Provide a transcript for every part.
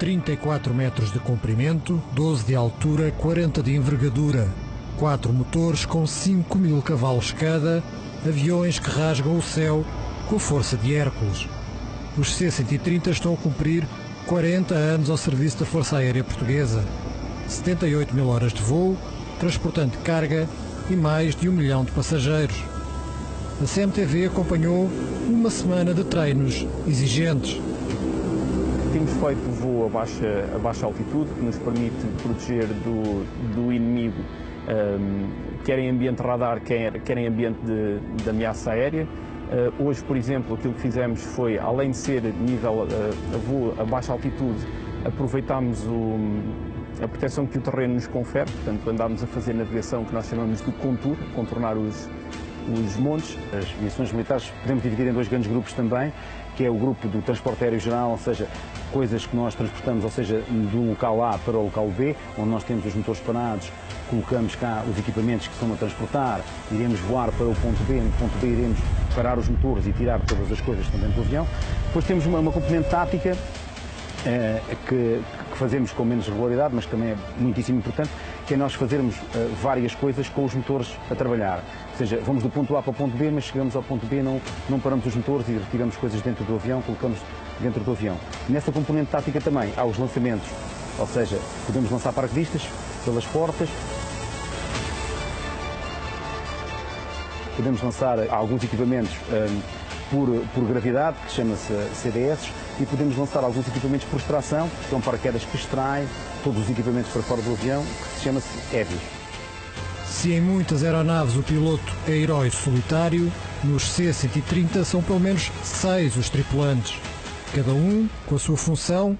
34 metros de comprimento, 12 de altura, 40 de envergadura. 4 motores com 5.000 cavalos cada, aviões que rasgam o céu com a força de Hércules. Os C-130 estão a cumprir 40 anos ao serviço da Força Aérea Portuguesa. 78 mil horas de voo, transportando carga e mais de 1 milhão de passageiros. A CMTV acompanhou uma semana de treinos exigentes. Temos feito voo a baixa altitude, que nos permite proteger do inimigo, quer em ambiente radar, quer em ambiente de ameaça aérea. Hoje, por exemplo, aquilo que fizemos foi, além de ser nível a voo a baixa altitude, aproveitámos a proteção que o terreno nos confere, portanto andámos a fazer navegação que nós chamamos de contornar os montes. As missões militares podemos dividir em dois grandes grupos também, que é o grupo do transporte aéreo geral, ou seja, coisas que nós transportamos, ou seja, do local A para o local B, onde nós temos os motores parados, colocamos cá os equipamentos que estão a transportar, iremos voar para o ponto B, no ponto B iremos parar os motores e tirar todas as coisas que estão dentro do avião. Depois temos uma componente tática que fazemos com menos regularidade, mas que também é muitíssimo importante, que é nós fazermos várias coisas com os motores a trabalhar. Ou seja, vamos do ponto A para o ponto B, mas chegamos ao ponto B, não paramos os motores e retiramos coisas dentro do avião, colocamos dentro do avião. Nessa componente tática também há os lançamentos, ou seja, podemos lançar paraquedistas pelas portas, podemos lançar alguns equipamentos por gravidade, que chama-se CDS, e podemos lançar alguns equipamentos por extração, que são paraquedas que extraem todos os equipamentos para fora do avião, que se chama-se Hélios. Se em muitas aeronaves o piloto é herói solitário, nos C-130 são pelo menos 6 os tripulantes, cada um com a sua função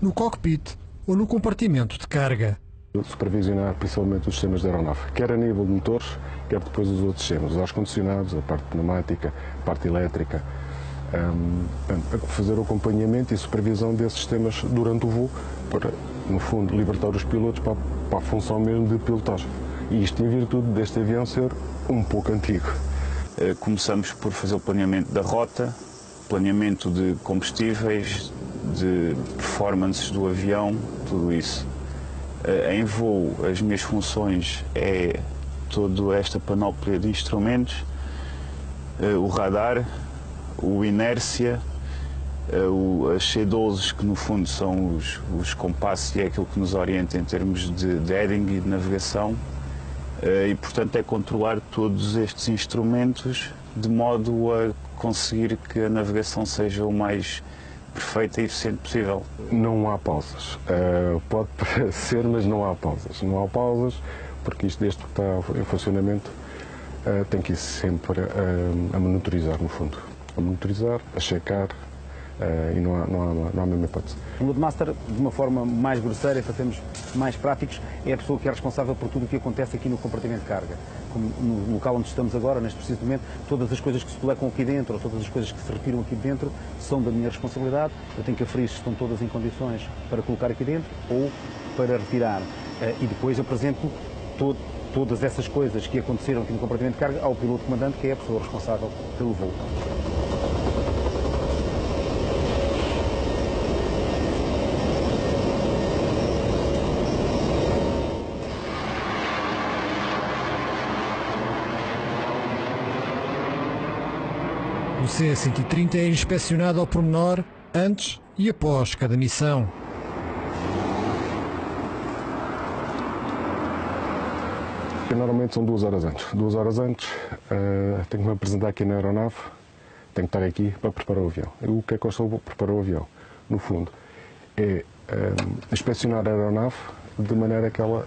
no cockpit ou no compartimento de carga. Supervisionar principalmente os sistemas da aeronave, quer a nível de motores, quer depois os outros sistemas, os ar-condicionados, a parte pneumática, a parte elétrica, fazer o acompanhamento e supervisão desses sistemas durante o voo, para, no fundo, libertar os pilotos para a função mesmo de pilotagem. E isto em virtude deste avião ser um pouco antigo. Começamos por fazer o planeamento da rota, planeamento de combustíveis, de performances do avião, tudo isso. Em voo, as minhas funções é toda esta panóplia de instrumentos, o radar, o inércia, as C12, que no fundo são os compassos e é aquilo que nos orienta em termos de heading e de navegação, e portanto é controlar todos estes instrumentos de modo a conseguir que a navegação seja o mais perfeita e eficiente possível. Não há pausas. Pode ser, mas não há pausas. Não há pausas porque isto, desde que está em funcionamento, tem que ir sempre a monitorizar, no fundo. A monitorizar, a checar, e não há a mesma hipótese. O Loadmaster, de uma forma mais grosseira, para sermos mais práticos, é a pessoa que é responsável por tudo o que acontece aqui no compartimento de carga. Como no local onde estamos agora, neste preciso momento, todas as coisas que se colocam aqui dentro, ou todas as coisas que se retiram aqui dentro, são da minha responsabilidade. Eu tenho que aferir se estão todas em condições para colocar aqui dentro ou para retirar. E depois apresento todas essas coisas que aconteceram aqui no compartimento de carga ao piloto comandante, que é a pessoa responsável pelo voo. O C-130 é inspecionado ao pormenor antes e após cada missão. Normalmente são 2 horas antes. 2 horas antes tenho que me apresentar aqui na aeronave, tenho que estar aqui para preparar o avião. E o que é que eu estou a preparar o avião? No fundo, é inspecionar a aeronave de maneira que ela,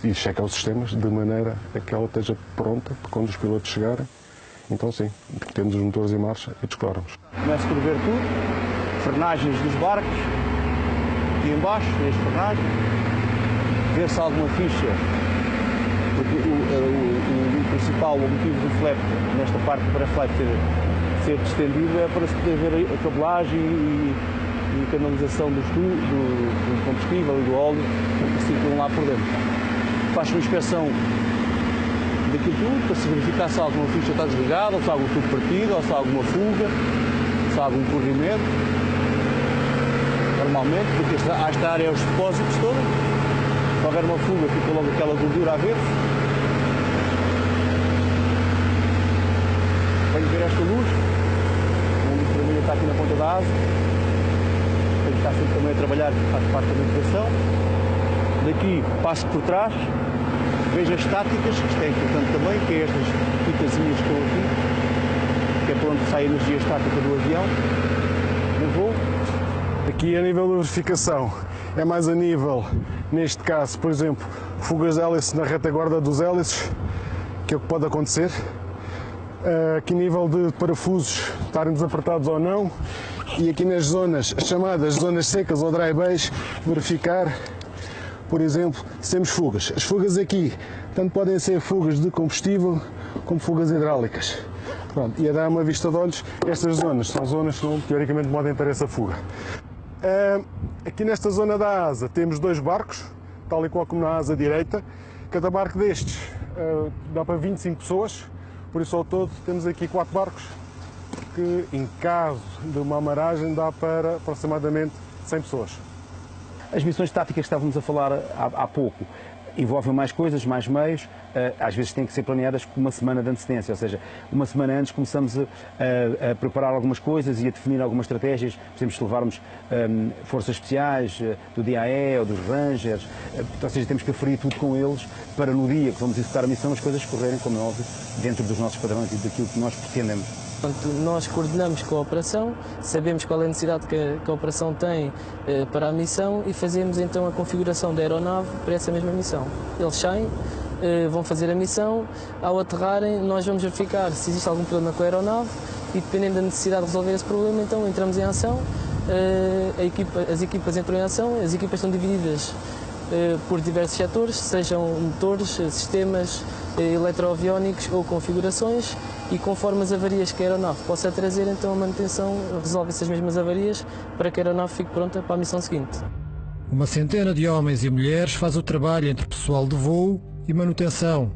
e checar os sistemas de maneira a que ela esteja pronta para quando os pilotos chegarem. Então sim, temos os motores em marcha e disparamos. Começo por ver tudo, frenagens dos barcos, aqui embaixo, as frenagens, ver se há alguma ficha, porque o principal, o motivo do flap, nesta parte para flap ser distendido, é para se poder ver a cabelagem e canalização do combustível e do óleo que circulam lá por dentro. Faz uma inspeção daquilo tudo, para se verificar se alguma ficha está desligada, ou se há algum tubo partido, ou se há alguma fuga, se há algum corrimento. normalmente, porque esta área é os depósitos todos. Se houver uma fuga, fica logo aquela gordura a ver-se. Venho ver esta luz, a luz vermelha está aqui na ponta da asa. Tenho que estar sempre também a trabalhar, faz parte da navegação. Daqui passo por trás, vejo as estáticas, que isto é importante também, que é estas fitazinhas que estão aqui, que é por onde sai a energia estática do avião. Eu vou. Aqui a nível de verificação, é mais a nível, neste caso, por exemplo, fugas de hélice na retaguarda dos hélices, que é o que pode acontecer. Aqui nível de parafusos estarem desapertados ou não, e aqui nas zonas chamadas zonas secas ou dry bays, verificar, por exemplo, se temos fugas. As fugas aqui, tanto podem ser fugas de combustível como fugas hidráulicas. Pronto, e a dar uma vista de olhos, estas zonas são zonas que não, teoricamente podem ter essa fuga. Aqui nesta zona da asa temos 2 barcos, tal e qual como na asa direita. Cada barco destes dá para 25 pessoas, por isso ao todo temos aqui 4 barcos que, em caso de uma amaragem, dá para aproximadamente 100 pessoas. As missões táticas que estávamos a falar há pouco envolvem mais coisas, mais meios, às vezes têm que ser planeadas com uma semana de antecedência, ou seja, uma semana antes começamos a preparar algumas coisas e a definir algumas estratégias, por exemplo, se levarmos forças especiais do DAE ou dos Rangers, ou seja, temos que aferir tudo com eles para no dia que vamos executar a missão as coisas correrem, como é óbvio, dentro dos nossos padrões e daquilo que nós pretendemos. Portanto, nós coordenamos com a operação, sabemos qual é a necessidade que a operação tem para a missão e fazemos então a configuração da aeronave para essa mesma missão. Eles saem, vão fazer a missão, ao aterrarem nós vamos verificar se existe algum problema com a aeronave e dependendo da necessidade de resolver esse problema, então entramos em ação, as equipas entram em ação, as equipas estão divididas por diversos setores, sejam motores, sistemas eletroaviónicos ou configurações, e conforme as avarias que a aeronave possa trazer, então a manutenção resolve essas mesmas avarias para que a aeronave fique pronta para a missão seguinte. Uma centena de homens e mulheres faz o trabalho entre pessoal de voo e manutenção.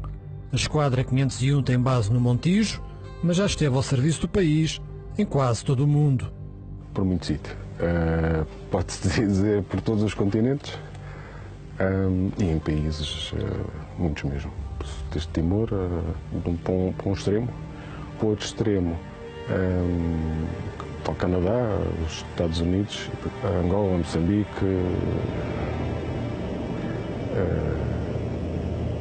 A Esquadra 501 tem base no Montijo, mas já esteve ao serviço do país em quase todo o mundo. Por muito sítio. Pode-se dizer por todos os continentes e em países, muitos mesmo. Desde Timor, para um extremo, para o outro extremo, para o Canadá, os Estados Unidos, Angola, Moçambique,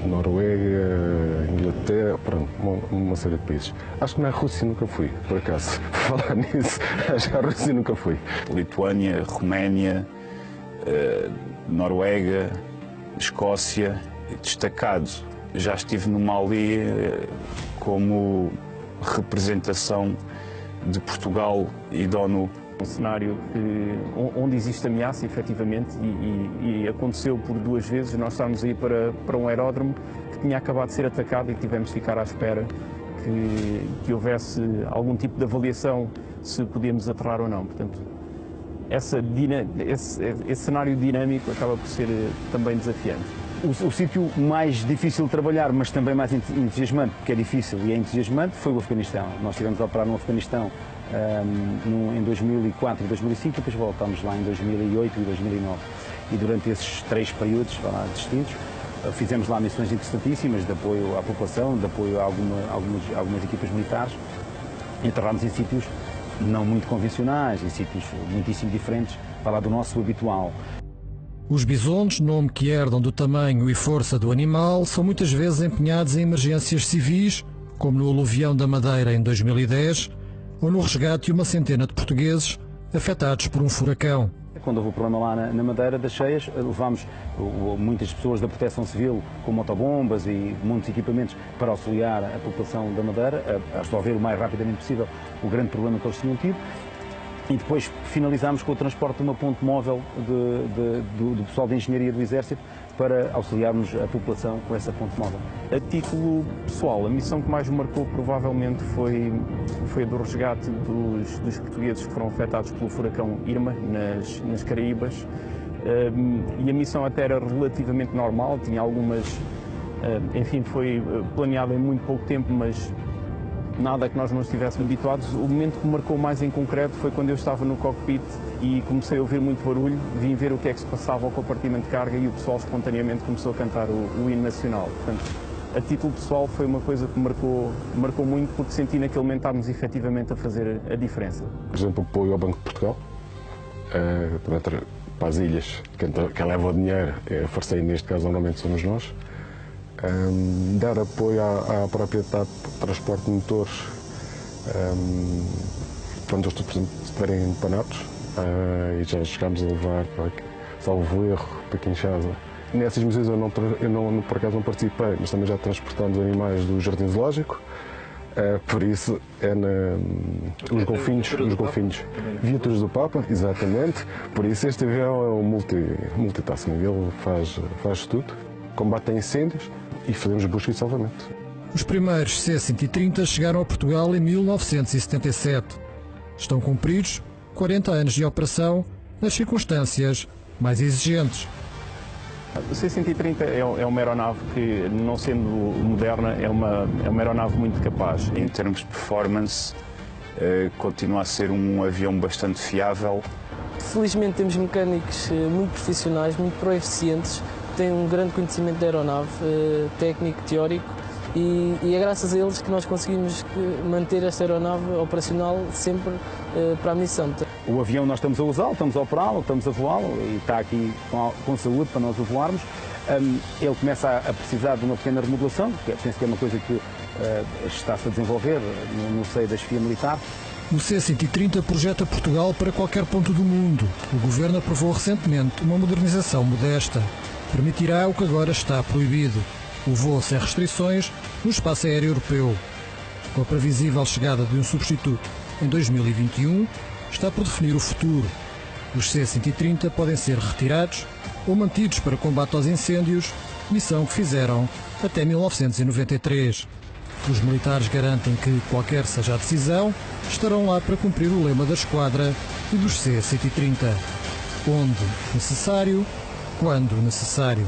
Noruega, Inglaterra, pronto, uma série de países. Acho que na Rússia nunca fui, por acaso. Por falar nisso, acho que na Rússia nunca fui. Lituânia, Roménia, Noruega, Escócia, destacado. Já estive no Mali como representação de Portugal e da ONU. Um cenário onde existe ameaça, efetivamente, e aconteceu por 2 vezes. Nós estávamos aí para um aeródromo que tinha acabado de ser atacado e tivemos de ficar à espera que houvesse algum tipo de avaliação se podíamos aterrar ou não. Portanto, esse cenário dinâmico acaba por ser também desafiante. O sítio mais difícil de trabalhar, mas também mais entusiasmante, porque é difícil e é entusiasmante, foi o Afeganistão. Nós estivemos a operar no Afeganistão em 2004 e 2005, depois voltámos lá em 2008 e 2009. E durante esses 3 períodos distintos, fizemos lá missões interessantíssimas de apoio à população, de apoio a algumas equipas militares. Enterrámos em sítios não muito convencionais, em sítios muitíssimo diferentes para lá do nosso habitual. Os bisontes, nome que herdam do tamanho e força do animal, são muitas vezes empenhados em emergências civis, como no aluvião da Madeira em 2010, ou no resgate de uma centena de portugueses afetados por um furacão. Quando houve o problema lá na Madeira das cheias, levámos muitas pessoas da Proteção Civil com motobombas e muitos equipamentos para auxiliar a população da Madeira a resolver o mais rapidamente possível o grande problema que eles tinham tido. E depois finalizámos com o transporte de uma ponte móvel do pessoal de engenharia do Exército para auxiliarmos a população com essa ponte móvel. A título pessoal, a missão que mais me marcou provavelmente foi a do resgate dos portugueses que foram afetados pelo furacão Irma nas Caraíbas. E a missão até era relativamente normal, tinha algumas... Enfim, foi planeada em muito pouco tempo, mas nada que nós não estivéssemos habituados. O momento que me marcou mais em concreto foi quando eu estava no cockpit e comecei a ouvir muito barulho, vim ver o que é que se passava ao compartimento de carga e o pessoal espontaneamente começou a cantar o hino nacional. Portanto, a título pessoal foi uma coisa que me marcou muito, porque senti naquele momento estarmos efetivamente a fazer a diferença. Por exemplo, apoio ao Banco de Portugal, para as ilhas, quem leva o dinheiro, a força neste caso normalmente somos nós. Dar apoio à própria TAP, transporte de motores, quando eles, por exemplo, estiverem empanados, e já chegámos a levar, salvo erro, para Kinshasa. Nessas missões eu por acaso não participei, mas também já transportámos animais do Jardim Zoológico, por isso os golfinhos, viaturas do Papa, exatamente, por isso este avião é um multitasking, ele faz tudo, combate a incêndios e fazemos busca e salvamento. Os primeiros C-130 chegaram a Portugal em 1977. Estão cumpridos 40 anos de operação nas circunstâncias mais exigentes. O C-130 é uma aeronave que, não sendo moderna, é uma aeronave muito capaz. Em termos de performance, continua a ser um avião bastante fiável. Felizmente temos mecânicos muito profissionais, muito proeficientes, que têm um grande conhecimento da aeronave, técnico, teórico, e é graças a eles que nós conseguimos manter esta aeronave operacional sempre para a missão. O avião nós estamos a usá-lo, estamos a operá-lo, estamos a voá-lo e está aqui com saúde para nós o voarmos. Ele começa a precisar de uma pequena remodelação, que penso que é uma coisa que está-se a desenvolver no seio da chefia militar. O C-130 projeta Portugal para qualquer ponto do mundo. O Governo aprovou recentemente uma modernização modesta. Permitirá o que agora está proibido: o voo sem restrições no espaço aéreo europeu. Com a previsível chegada de um substituto em 2021, está por definir o futuro. Os C-130 podem ser retirados ou mantidos para combate aos incêndios, missão que fizeram até 1993. Os militares garantem que, qualquer seja a decisão, estarão lá para cumprir o lema da esquadra e dos C-130. Onde necessário, quando necessário.